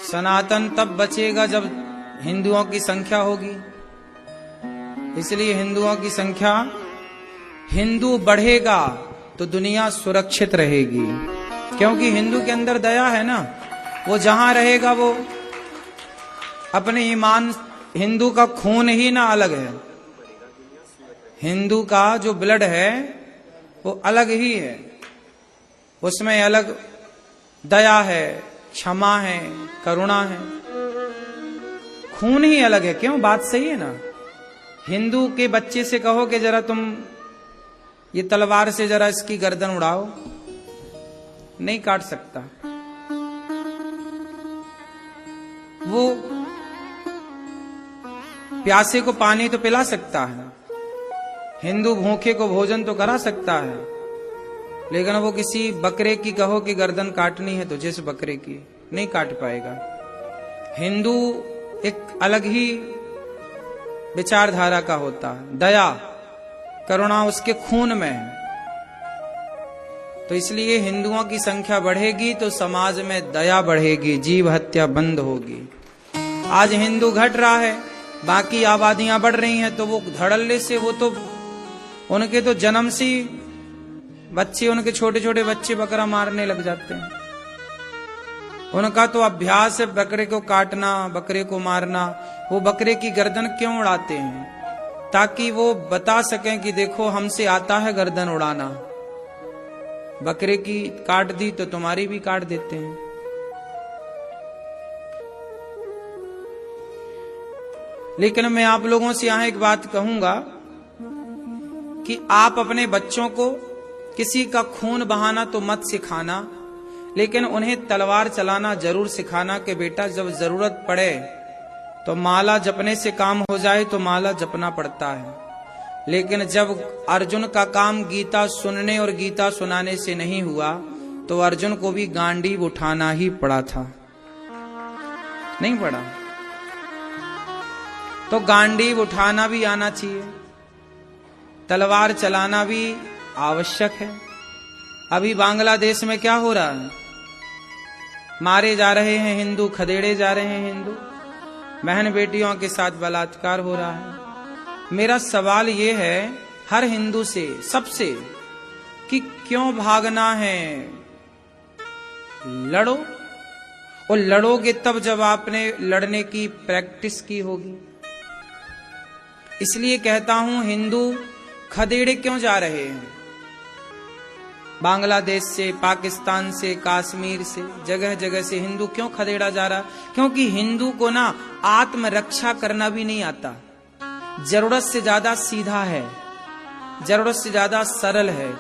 सनातन तब बचेगा जब हिंदुओं की संख्या होगी। इसलिए हिंदुओं की संख्या, हिंदू बढ़ेगा तो दुनिया सुरक्षित रहेगी, क्योंकि हिंदू के अंदर दया है ना। वो जहां रहेगा वो अपने ईमान, हिंदू का खून ही ना अलग है, हिंदू का जो ब्लड है वो अलग ही है, उसमें अलग दया है, क्षमा है, करुणा है, खून ही अलग है। क्यों? बात सही है ना। हिंदू के बच्चे से कहो कि जरा तुम ये तलवार से जरा इसकी गर्दन उड़ाओ, नहीं काट सकता। वो प्यासे को पानी तो पिला सकता है, हिंदू भूखे को भोजन तो करा सकता है, लेकिन वो किसी बकरे की कहो कि गर्दन काटनी है तो जिस बकरे की नहीं काट पाएगा। हिंदू एक अलग ही विचारधारा का होता है, दया करुणा उसके खून में है। तो इसलिए हिंदुओं की संख्या बढ़ेगी तो समाज में दया बढ़ेगी, जीव हत्या बंद होगी। आज हिंदू घट रहा है, बाकी आबादियां बढ़ रही हैं, तो वो धड़ल्ले से वो तो उनके तो जन्म से बच्चे, उनके छोटे छोटे बच्चे बकरा मारने लग जाते हैं। उनका तो अभ्यास है बकरे को काटना, बकरे को मारना। वो बकरे की गर्दन क्यों उड़ाते हैं? ताकि वो बता सकें कि देखो हमसे आता है गर्दन उड़ाना। बकरे की काट दी तो तुम्हारी भी काट देते हैं। लेकिन मैं आप लोगों से यहां एक बात कहूंगा कि आप अपने बच्चों को किसी का खून बहाना तो मत सिखाना, लेकिन उन्हें तलवार चलाना जरूर सिखाना कि बेटा जब जरूरत पड़े तो माला जपने से काम हो जाए तो माला जपना पड़ता है, लेकिन जब अर्जुन का काम गीता सुनने और गीता सुनाने से नहीं हुआ तो अर्जुन को भी गांडीव उठाना ही पड़ा था, नहीं पड़ा? तो गांडीव उठाना भी आना चाहिए, तलवार चलाना भी आवश्यक है। अभी बांग्लादेश में क्या हो रहा है? मारे जा रहे हैं हिंदू, खदेड़े जा रहे हैं हिंदू, बहन बेटियों के साथ बलात्कार हो रहा है। मेरा सवाल ये है हर हिंदू से, सबसे, कि क्यों भागना है? लड़ो। और लड़ोगे तब जब आपने लड़ने की प्रैक्टिस की होगी। इसलिए कहता हूं हिंदू खदेड़े क्यों जा रहे हैं? बांग्लादेश से, पाकिस्तान से, कश्मीर से, जगह जगह से हिंदू क्यों खदेड़ा जा रहा? क्योंकि हिंदू को ना आत्मरक्षा करना भी नहीं आता। जरूरत से ज्यादा सीधा है, जरूरत से ज्यादा सरल है,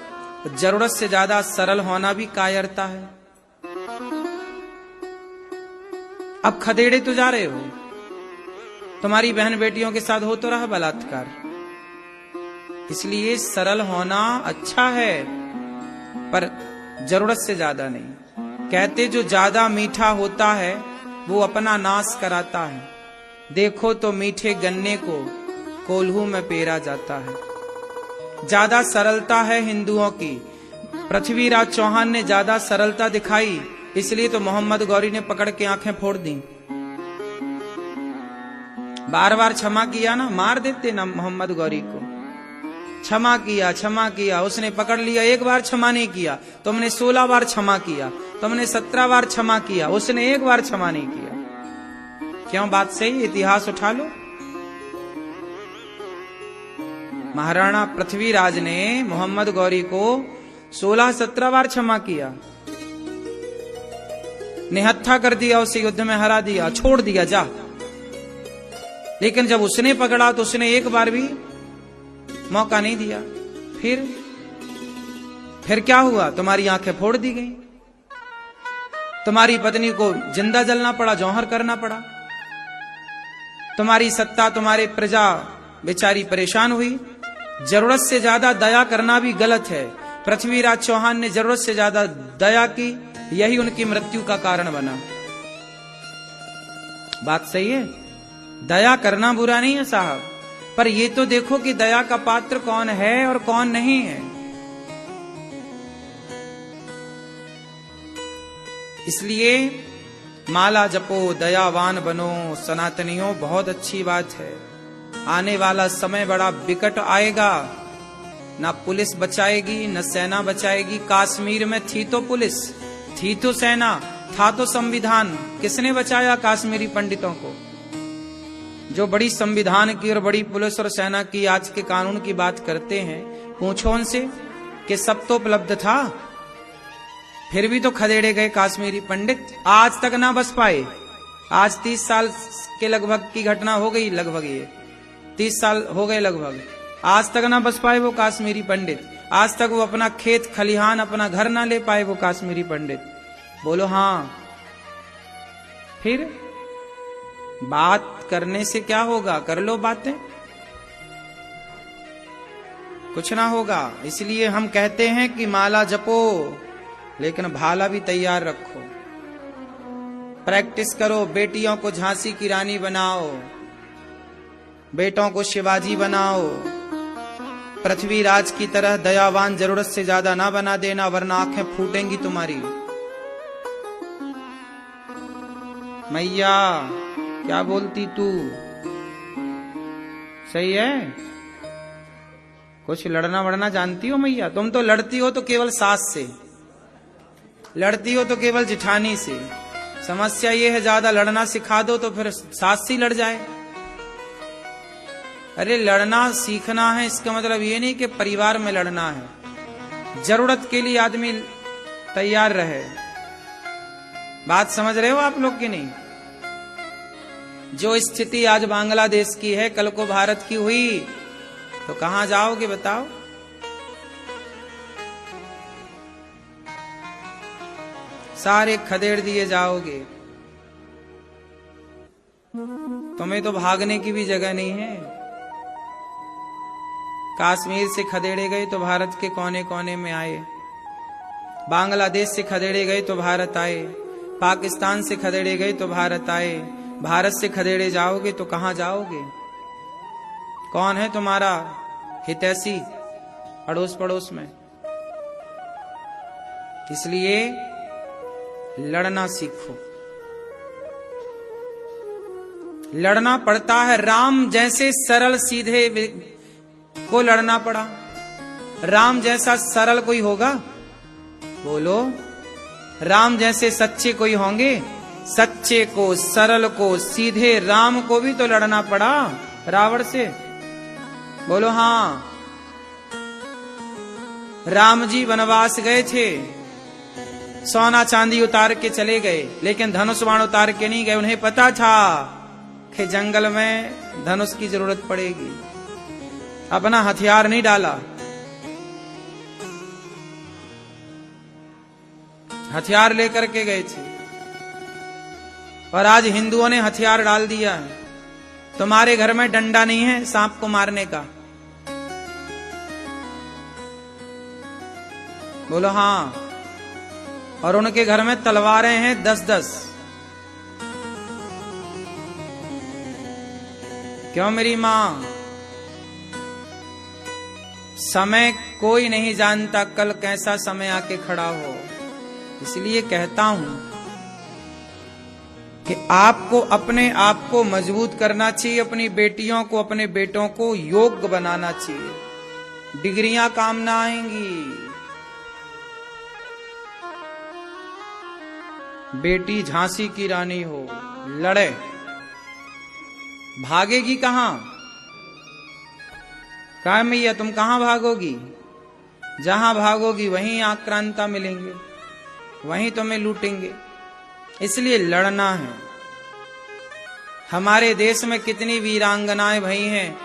जरूरत से ज्यादा सरल होना भी कायरता है। अब खदेड़े तो जा रहे हो, तुम्हारी बहन बेटियों के साथ हो तो रहा बलात्कार। इसलिए सरल होना अच्छा है, पर जरूरत से ज्यादा नहीं। कहते जो ज्यादा मीठा होता है वो अपना नाश कराता है। देखो तो मीठे गन्ने को कोल्हू में पेरा जाता है। ज्यादा सरलता है हिंदुओं की। पृथ्वीराज चौहान ने ज्यादा सरलता दिखाई, इसलिए तो मोहम्मद गौरी ने पकड़ के आंखें फोड़ दी। बार बार क्षमा किया ना, मार देते ना मोहम्मद गौरी को। क्षमा किया, क्षमा किया, उसने पकड़ लिया। एक बार क्षमा नहीं किया, तुमने 16 बार क्षमा किया, तुमने 17 बार क्षमा किया, उसने एक बार क्षमा नहीं किया। क्यों? बात सही, इतिहास उठा लो। महाराणा पृथ्वीराज ने मोहम्मद गौरी को 16-17 बार क्षमा किया, निहत्था कर दिया, उसे युद्ध में हरा दिया, छोड़ दिया जा। लेकिन जब उसने पकड़ा तो उसने एक बार भी मौका नहीं दिया। फिर क्या हुआ? तुम्हारी आंखें फोड़ दी गई, तुम्हारी पत्नी को जिंदा जलना पड़ा, जौहर करना पड़ा। तुम्हारी सत्ता, तुम्हारी प्रजा बेचारी परेशान हुई। जरूरत से ज्यादा दया करना भी गलत है। पृथ्वीराज चौहान ने जरूरत से ज्यादा दया की, यही उनकी मृत्यु का कारण बना। बात सही है, दया करना बुरा नहीं है साहब, पर ये तो देखो कि दया का पात्र कौन है और कौन नहीं है। इसलिए माला जपो दयावान बनो। सनातनियों बहुत अच्छी बात है। आने वाला समय बड़ा विकट आएगा, ना पुलिस बचाएगी न सेना बचाएगी। कश्मीर में थी तो पुलिस, थी तो सेना, था तो संविधान, किसने बचाया कश्मीरी पंडितों को? जो बड़ी संविधान की और बड़ी पुलिस और सेना की आज के कानून की बात करते हैं, पूछो उनसे कि सब तो उपलब्ध था, फिर भी तो खदेड़े गए कश्मीरी पंडित, आज तक ना बच पाए। आज 30 साल के लगभग की घटना हो गई, लगभग ये 30 साल हो गए लगभग, आज तक ना बच पाए वो कश्मीरी पंडित। आज तक वो अपना खेत खलिहान, अपना घर ना ले पाए वो कश्मीरी पंडित। बोलो हाँ। फिर बात करने से क्या होगा? कर लो बातें, कुछ ना होगा। इसलिए हम कहते हैं कि माला जपो, लेकिन भाला भी तैयार रखो। प्रैक्टिस करो, बेटियों को झांसी की रानी बनाओ, बेटों को शिवाजी बनाओ। पृथ्वीराज की तरह दयावान जरूरत से ज्यादा ना बना देना, वरना आंखें फूटेंगी तुम्हारी। मैया क्या बोलती तू? सही है? कुछ लड़ना वड़ना जानती हो मैया? तुम तो लड़ती हो तो केवल सास से, लड़ती हो तो केवल जिठानी से। समस्या ये है, ज्यादा लड़ना सिखा दो तो फिर सास से लड़ जाए। अरे लड़ना सीखना है, इसका मतलब ये नहीं कि परिवार में लड़ना है। जरूरत के लिए आदमी तैयार रहे। बात समझ रहे हो आप लोग की नहीं? जो स्थिति आज बांग्लादेश की है, कल को भारत की हुई तो कहां जाओगे बताओ? सारे खदेड़ दिए जाओगे। तुम्हें तो भागने की भी जगह नहीं है। कश्मीर से खदेड़े गए तो भारत के कोने कोने में आए, बांग्लादेश से खदेड़े गए तो भारत आए, पाकिस्तान से खदेड़े गए तो भारत आए। भारत से खदेड़े जाओगे तो कहां जाओगे? कौन है तुम्हारा हितैषी अड़ोस पड़ोस में? इसलिए लड़ना सीखो। लड़ना पड़ता है। राम जैसे सरल सीधे को लड़ना पड़ा। राम जैसा सरल कोई होगा? बोलो। राम जैसे सच्चे कोई होंगे? सच्चे को, सरल को, सीधे राम को भी तो लड़ना पड़ा रावण से। बोलो हाँ। राम जी वनवास गए थे, सोना चांदी उतार के चले गए, लेकिन धनुष बाण उतार के नहीं गए। उन्हें पता था कि जंगल में धनुष की जरूरत पड़ेगी। अपना हथियार नहीं डाला, हथियार लेकर के गए थे। और आज हिंदुओं ने हथियार डाल दिया है। तुम्हारे घर में डंडा नहीं है सांप को मारने का? बोलो हाँ। और उनके घर में तलवारें हैं 10-10। क्यों मेरी मां? समय कोई नहीं जानता कल कैसा समय आके खड़ा हो। इसलिए कहता हूं कि आपको अपने आप को मजबूत करना चाहिए, अपनी बेटियों को, अपने बेटों को योग्य बनाना चाहिए। डिग्रियां काम ना आएंगी। बेटी झांसी की रानी हो, लड़े, भागेगी कहां? कहा मैया तुम कहां भागोगी? जहां भागोगी वहीं आक्रांता मिलेंगे, वहीं तुम्हें लूटेंगे। इसलिए लड़ना है। हमारे देश में कितनी वीरांगनाएं भई हैं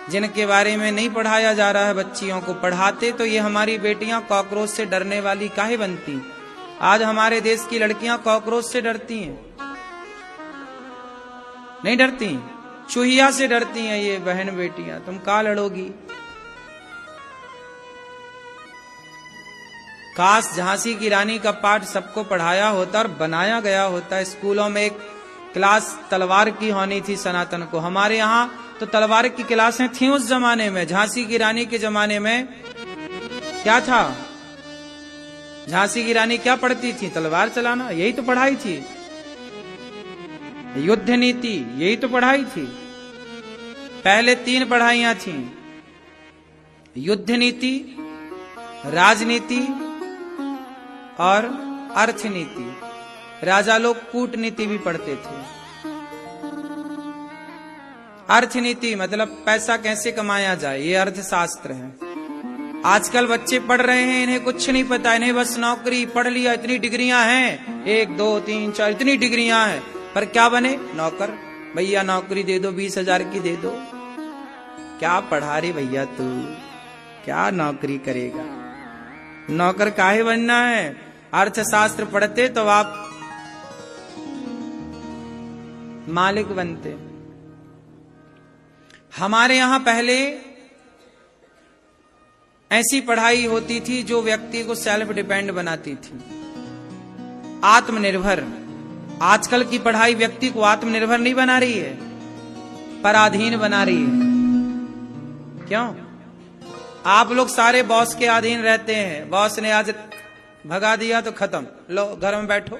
जिनके बारे में नहीं पढ़ाया जा रहा है बच्चियों को। पढ़ाते तो ये हमारी बेटियां कॉकरोच से डरने वाली काहे बनती। आज हमारे देश की लड़कियां कॉकरोच से डरती हैं, नहीं डरती, चूहिया से डरती हैं। ये बहन बेटियां, तुम का लड़ोगी? काश झांसी की रानी का पाठ सबको पढ़ाया होता और बनाया गया होता। स्कूलों में एक क्लास तलवार की होनी थी सनातन को। हमारे यहाँ तो तलवार की क्लासें थी उस जमाने में। झांसी की रानी के जमाने में क्या था? झांसी की रानी क्या पढ़ती थी? तलवार चलाना, यही तो पढ़ाई थी। युद्ध नीति, यही तो पढ़ाई थी। पहले 3 पढ़ाइयां थी, युद्ध नीति, राजनीति और अर्थनीति। राजा लोग कूटनीति भी पढ़ते थे। अर्थनीति मतलब पैसा कैसे कमाया जाए, ये अर्थशास्त्र है। आजकल बच्चे पढ़ रहे हैं, इन्हें कुछ नहीं पता, इन्हें बस नौकरी, पढ़ लिया, इतनी डिग्रियां हैं, 1 2 3 4 इतनी डिग्रियां हैं, पर क्या बने? नौकर। भैया नौकरी दे दो, 20,000 की दे दो। क्या पढ़ा रे भैया तू, क्या नौकरी करेगा? नौकर काहे बनना है? अर्थशास्त्र पढ़ते तो आप मालिक बनते। हमारे यहां पहले ऐसी पढ़ाई होती थी जो व्यक्ति को सेल्फ डिपेंड बनाती थी, आत्मनिर्भर। आजकल की पढ़ाई व्यक्ति को आत्मनिर्भर नहीं बना रही है, पराधीन बना रही है। क्यों? आप लोग सारे बॉस के अधीन रहते हैं। बॉस ने आज भगा दिया तो खत्म, लो घर में बैठो।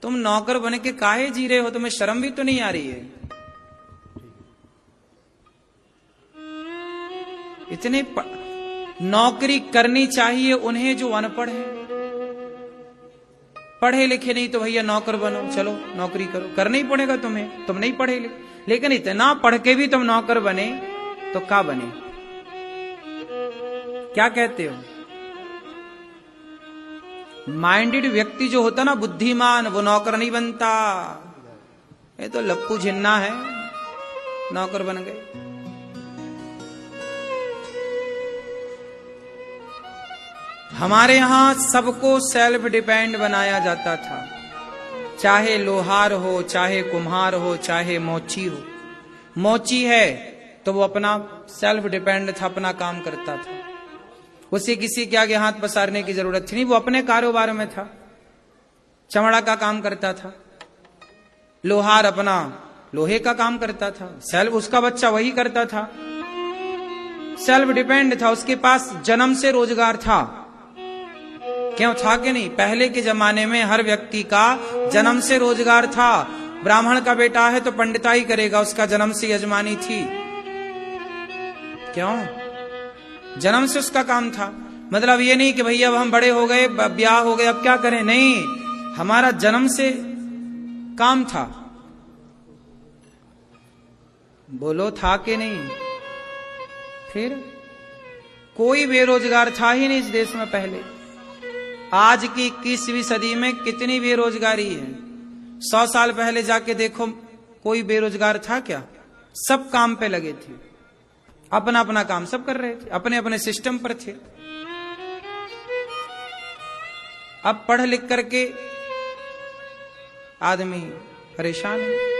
तुम नौकर बन के काहे जी रहे हो? तुम्हें शर्म भी तो नहीं आ रही है? इतने नौकरी करनी चाहिए उन्हें जो अनपढ़ है। पढ़े लिखे नहीं तो भैया नौकर बनो, चलो नौकरी करो, करना ही पड़ेगा तुम्हें, तुम नहीं पढ़े लिखे। लेकिन इतना पढ़ के भी तुम नौकर बने तो क्या बने? क्या कहते हो? माइंडेड व्यक्ति जो होता ना, बुद्धिमान, वो नौकर नहीं बनता। ये तो लप्पू झिन्ना है, नौकर बन गए। हमारे यहां सबको सेल्फ डिपेंड बनाया जाता था, चाहे लोहार हो, चाहे कुम्हार हो, चाहे मोची हो। मोची है तो वो अपना सेल्फ डिपेंड था, अपना काम करता था, उसे किसी के आगे हाथ पसारने की जरूरत थी नहीं, वो अपने कारोबार में था, चमड़ा का काम करता था। लोहार अपना लोहे का काम करता था, सेल्फ उसका बच्चा वही करता था, सेल्फ डिपेंड था, उसके पास जन्म से रोजगार था। क्यों था कि नहीं? पहले के जमाने में हर व्यक्ति का जन्म से रोजगार था। ब्राह्मण का बेटा है तो पंडिताई करेगा, उसका जन्म से यजमानी थी। क्यों? जन्म से उसका काम था। मतलब ये नहीं कि भैया अब हम बड़े हो गए, ब्याह हो गए, अब क्या करें, नहीं, हमारा जन्म से काम था। बोलो था कि नहीं? फिर कोई बेरोजगार था ही नहीं इस देश में पहले। आज की 21वीं सदी में कितनी बेरोजगारी है। 100 साल पहले जाके देखो, कोई बेरोजगार था क्या? सब काम पे लगे थे, अपना अपना काम सब कर रहे थे, अपने अपने सिस्टम पर थे। अब पढ़ लिख करके आदमी परेशान है।